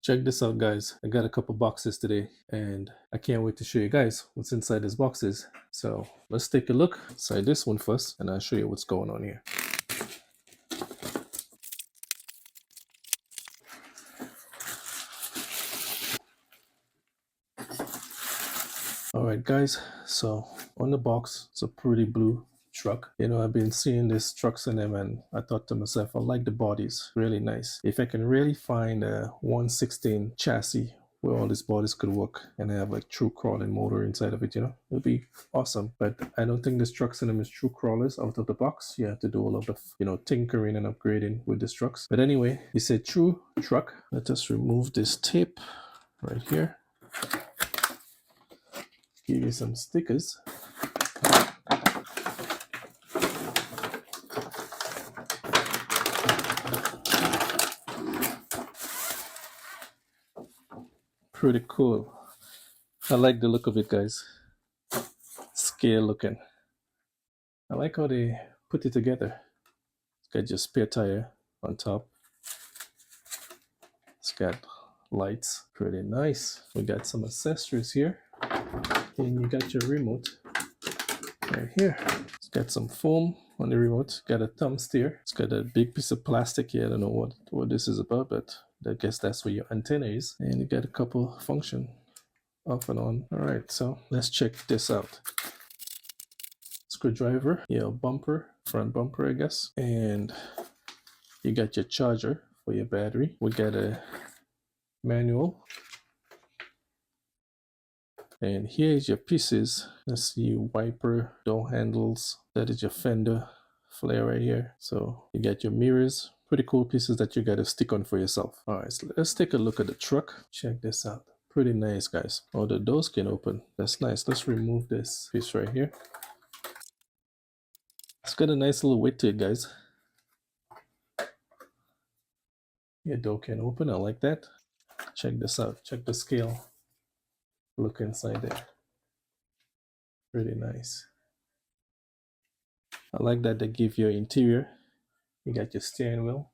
Check this out, guys. I got a couple boxes today and I can't wait to show you guys what's inside these boxes. So let's take a look inside this one first and I'll show you what's going on here. Alright guys, so on the box, it's a pretty blue truck. You know, I've been seeing these trucks in them and I thought to myself, I like the bodies, really nice. If I can really find a 116 chassis where all these bodies could work and have like true crawling motor inside of it, you know, it would be awesome. But I don't think this trucks in them is true crawlers out of the box. You have to do a lot of, you know, tinkering and upgrading with these trucks. But anyway, it's a true truck. Let us remove this tape right here. Give you some stickers. Pretty cool. I like the look of it, guys. Scale looking. I like how they put it together. It's got your spare tire on top. It's got lights. Pretty nice. We got some accessories here. And you got your remote right here. It's got some foam on the remote. Got a thumb steer. It's got a big piece of plastic here. I don't know what this is about, but I guess that's where your antenna is. And you got a couple function off and on. All right, so let's check this out. Screwdriver, your bumper, front bumper, I guess. And you got your charger for your battery. We got a manual. And here's your pieces. Let's see, wiper, door handles. That is your fender flare right here. So you got your mirrors. Pretty cool pieces that you got to stick on for yourself. All right, so let's take a look at the truck. Check this out. Pretty nice, guys. Oh, the doors can open. That's nice. Let's remove this piece right here. It's got a nice little weight to it, guys. Your door can open. I like that. Check this out. Check the scale. Look inside there. Pretty nice. I like that they give you interior. You got your steering wheel.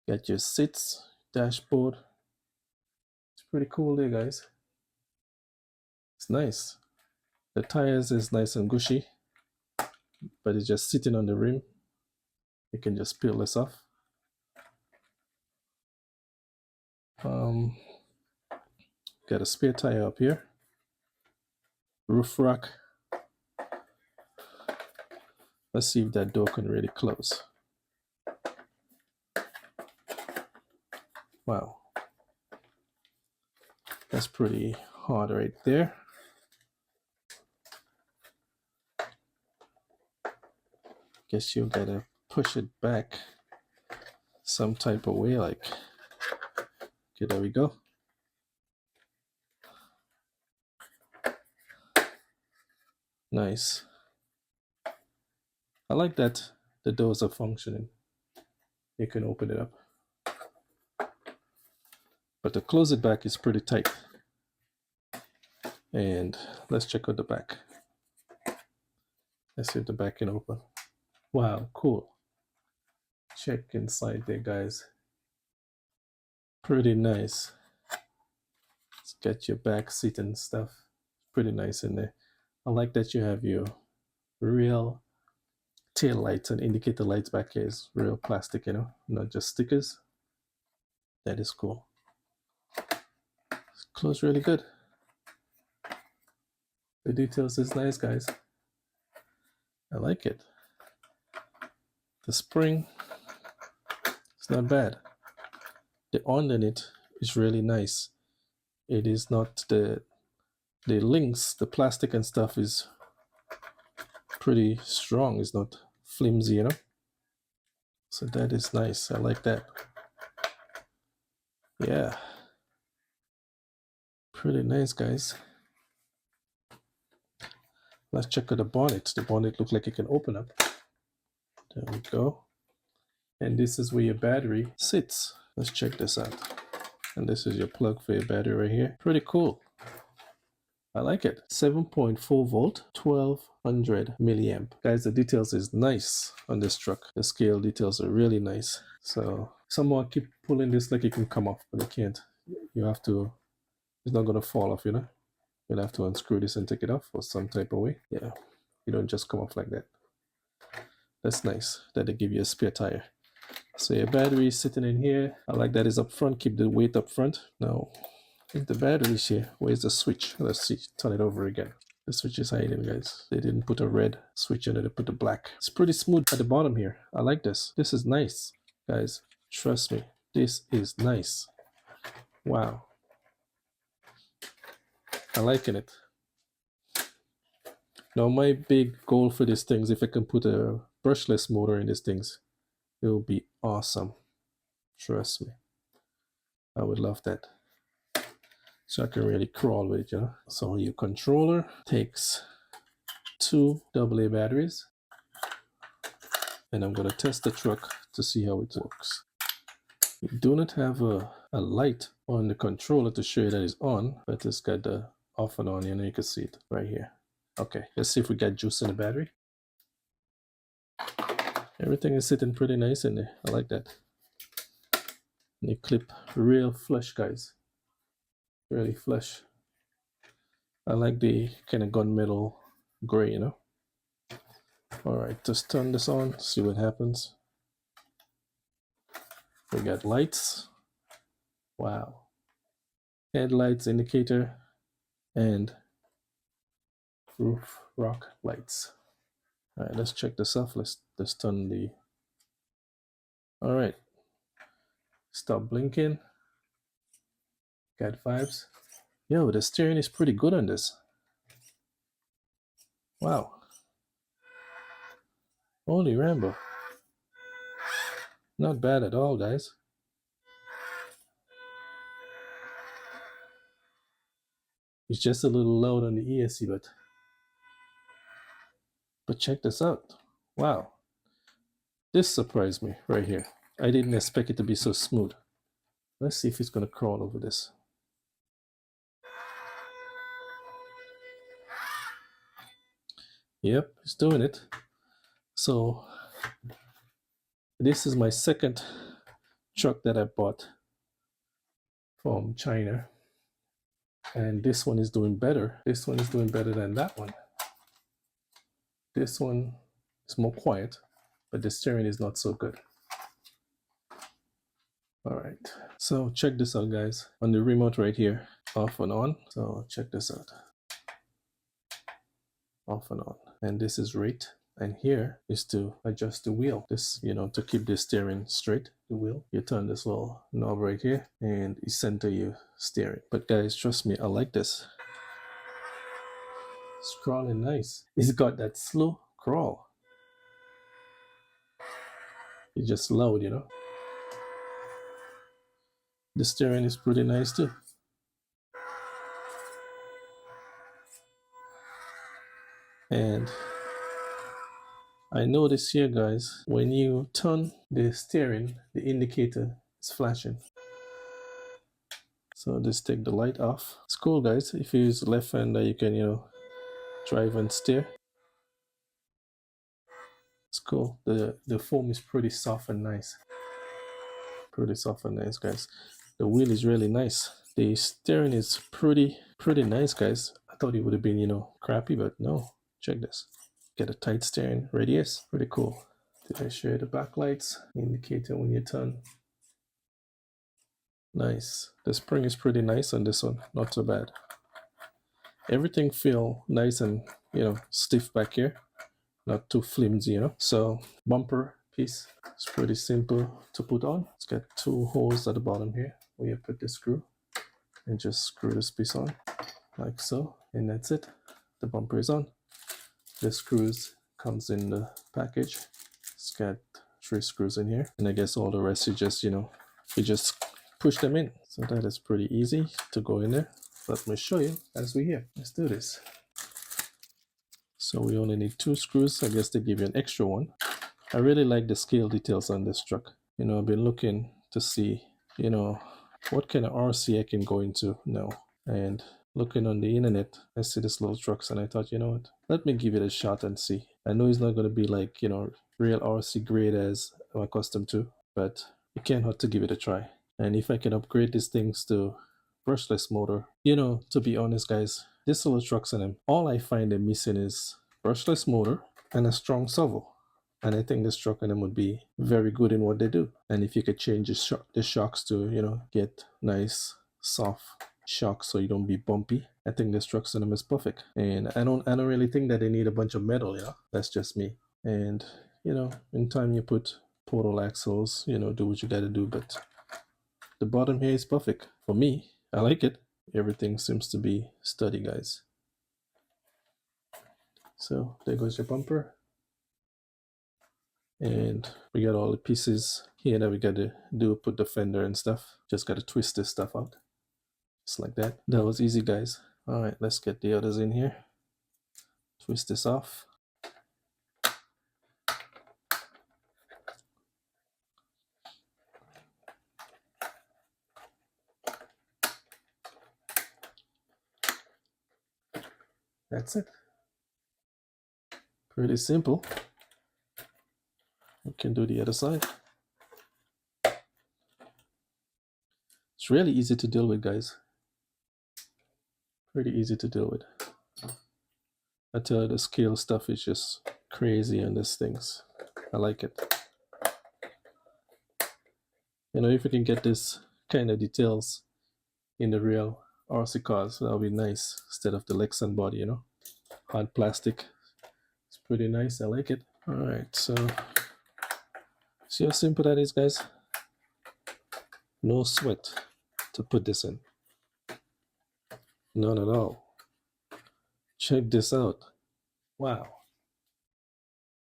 Got your seats, dashboard. It's pretty cool there, guys. It's nice. The tires is nice and gushy, but it's just sitting on the rim. You can just peel this off. Got a spare tire up here. Roof rack. Let's see if that door can really close. Wow. That's pretty hard right there. Guess you gotta push it back some type of way, like, okay, there we go. Nice. I like that the doors are functioning. You can open it up. But to close it back is pretty tight. And let's check out the back. Let's see if the back can open. Wow, cool. Check inside there, guys. Pretty nice. It's got your back seat and stuff. Pretty nice in there. I like that you have your real tail lights and indicator lights back here. Is real plastic, you know, not just stickers. That is cool. It's closed really good. The details is nice, guys. I like it. The spring, it's not bad. The underneath is really nice. It is not the links, the plastic and stuff is pretty strong. It's not flimsy, you know. So that is nice. I like that. Yeah. Pretty nice, guys. Let's check out the bonnet. The bonnet looks like it can open up. There we go. And this is where your battery sits. Let's check this out. And this is your plug for your battery right here. Pretty cool. I like it. 7.4 volt, 1200 milliamp. Guys, the details is nice on this truck. The scale details are really nice. So Someone keep pulling this like it can come off, but it can't. You have to, it's not gonna fall off, you know? You'll have to unscrew this and take it off or some type of way. Yeah, you don't just come off like that. That's nice that they give you a spare tire. So your battery is sitting in here. I like that it's up front, keep the weight up front. Now, I think the battery is here. Where's the switch? Let's see, turn it over again. The switch is hiding, guys. They didn't put a red switch in it, they put the black. It's pretty smooth at the bottom here. I like this. This is nice, guys. Trust me, this is nice. Wow. I'm liking it. Now my big goal for these things, if I can put a brushless motor in these things, it will be awesome. Trust me. I would love that. So I can really crawl with it, you know. So your controller takes 2 AA batteries. And I'm gonna test the truck to see how it works. We do not have a light on the controller to show you that it's on, but it's got the off and on, you can see it right here. Okay, let's see if we got juice in the battery. Everything is sitting pretty nice in there. I like that. And you clip real flush, guys. Really flush. I like the kind of gunmetal gray, you know. All right, just turn this on, see what happens. We got lights. Wow. Headlights, indicator, and roof rock lights. All right, let's check this off. Let's turn the. All right, stop blinking. Got vibes. Yo, the steering is pretty good on this. Wow. Holy Rambo. Not bad at all, guys. It's just a little loud on the ESC, but check this out. Wow. This surprised me right here. I didn't expect it to be so smooth. Let's see if it's gonna crawl over this. Yep, it's doing it. So this is my second truck that I bought from China. And this one is doing better. This one is doing better than that one. This one is more quiet, but the steering is not so good. All right, so check this out, guys. On the remote right here, off and on. So check this out. Off and on. And this is rate. And here is to adjust the wheel. This, you know, to keep the steering straight, the wheel. You turn this little knob right here and you center your steering. But guys, trust me, I like this. It's crawling nice. It's got that slow crawl. It's just loud, you know. The steering is pretty nice too. And I notice here, guys, when you turn the steering, the indicator is flashing. So just take the light off. It's cool, guys. If you use left-hander, you can, you know, drive and steer. It's cool. The foam is pretty soft and nice. Pretty soft and nice, guys. The wheel is really nice. The steering is pretty nice, guys. I thought it would have been, you know, crappy, but no. Check this. Get a tight steering radius. Pretty cool. Did I show you the backlights? Indicator when you turn. Nice. The spring is pretty nice on this one. Not so bad. Everything feel nice and, you know, stiff back here. Not too flimsy, you know. So bumper piece. It's pretty simple to put on. It's got 2 holes at the bottom here where you put the screw and just screw this piece on like so. And that's it. The bumper is on. The screws comes in the package. It's got 3 screws in here, and I guess all the rest you just, you know, you just push them in. So that is pretty easy to go in there. Let me show you as we're here. Let's do this. So we only need 2 screws. I guess they give you an extra one. I really like the scale details on this truck. You know, I've been looking to see, you know, what kind of RC I can go into now. And looking on the internet, I see these little trucks and I thought, you know what, let me give it a shot and see. I know it's not going to be like, you know, real RC grade as I'm accustomed to, but you can't hurt to give it a try. And if I can upgrade these things to brushless motor, you know, to be honest, guys, this little trucks in them, all I find them missing is brushless motor and a strong servo. And I think this truck and them would be very good in what they do. And if you could change the shocks to, you know, get nice soft shocks so you don't be bumpy, I think this truck and them is perfect. And I don't really think that they need a bunch of metal, you know. That's just me. And you know, in time you put portal axles, you know, do what you gotta do, but the bottom here is perfect for me. I like it. Everything seems to be sturdy, guys. So there goes your bumper. And we got all the pieces here that we got to do, put the fender and stuff. Just got to twist this stuff out. Just like that. That was easy, guys. All right, let's get the others in here. Twist this off. That's it. Pretty simple. We can do the other side. It's really easy to deal with, guys. Pretty easy to deal with. I tell you, the scale stuff is just crazy on these things. I like it. You know, if we can get this kind of details in the real RC cars, that would be nice instead of the Lexan body, you know. Hard plastic. It's pretty nice. I like it. All right, so see how simple that is, guys? No sweat to put this in. None at all. Check this out. Wow.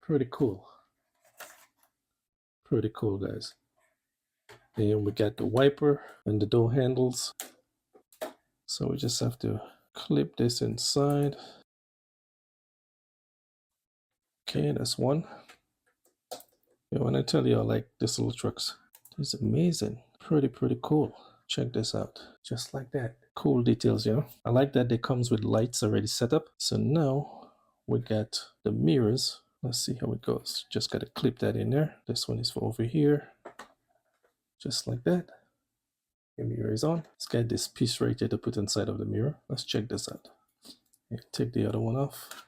Pretty cool. Pretty cool, guys. And we got the wiper and the door handles. So we just have to clip this inside. Okay, that's one. Yeah, when I tell you I like this little trucks, it's amazing. Pretty cool. Check this out. Just like that. Cool details, you know. I like that they comes with lights already set up. So now we got the mirrors. Let's see how it goes. Just got to clip that in there. This one is for over here. Just like that. The mirror is on. Let's get this piece right here to put inside of the mirror. Let's check this out. Yeah, take the other one off.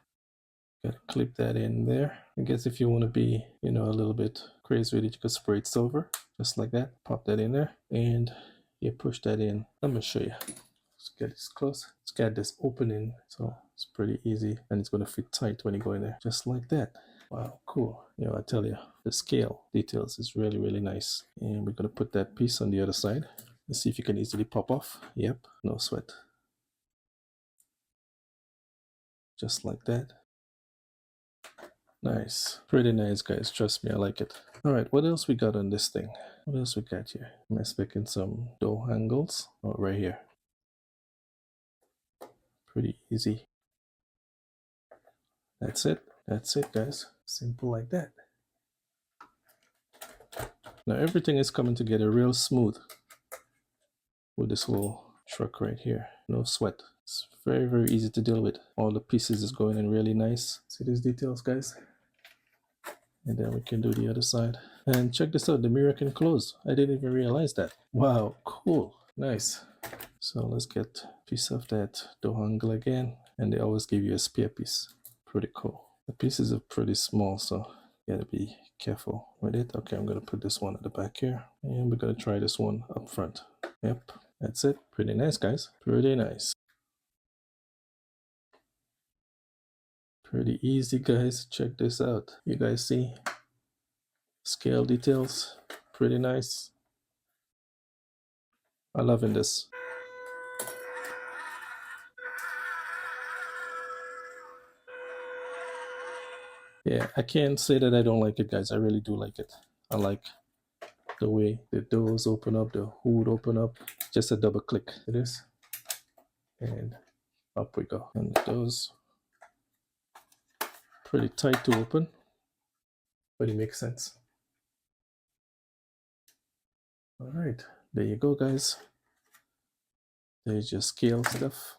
Gotta clip that in there. I guess if you want to be, you know, a little bit crazy with it, you could spray it silver, just like that. Pop that in there, and you push that in. I'm gonna show you. Let's get this close. It's got this opening, so it's pretty easy, and it's gonna fit tight when you go in there, just like that. Wow, cool. You know, I tell you, the scale details is really nice. And we're gonna put that piece on the other side. Let's see if you can easily pop off. Yep, no sweat. Just like that. Nice. Pretty nice, guys. Trust me, I like it. All right, what else we got on this thing? What else we got here? I'm expecting some door handles. Oh, right here. Pretty easy. That's it. That's it, guys. Simple like that. Now everything is coming together real smooth with this little truck right here. No sweat. It's very easy to deal with. All the pieces is going in really nice. See these details, guys? And then we can do the other side. And check this out, the mirror can close. I didn't even realize that. Wow, cool. Nice. So let's get a piece of that door handle again. And they always give you a spare piece. Pretty cool. The pieces are pretty small, so you gotta be careful with it. Okay, I'm gonna put this one at the back here. And we're gonna try this one up front. Yep, that's it. Pretty nice, guys. Pretty nice. Pretty easy, guys. Check this out. You guys see? Scale details. Pretty nice. I'm loving this. Yeah, I can't say that I don't like it, guys. I really do like it. I like the way the doors open up, the hood open up. Just a double click. It is. And up we go. And the doors pretty tight to open, but it makes sense. All right, there you go, guys. There's your scale stuff.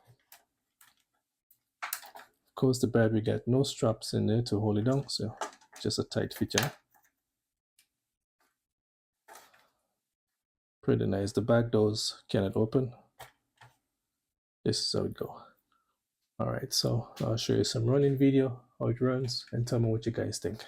Of course, the battery got no straps in there to hold it down, so just a tight fit. Pretty nice. The back doors cannot open. This is how it go. All right, so I'll show you some running video, how it runs, and tell me what you guys think.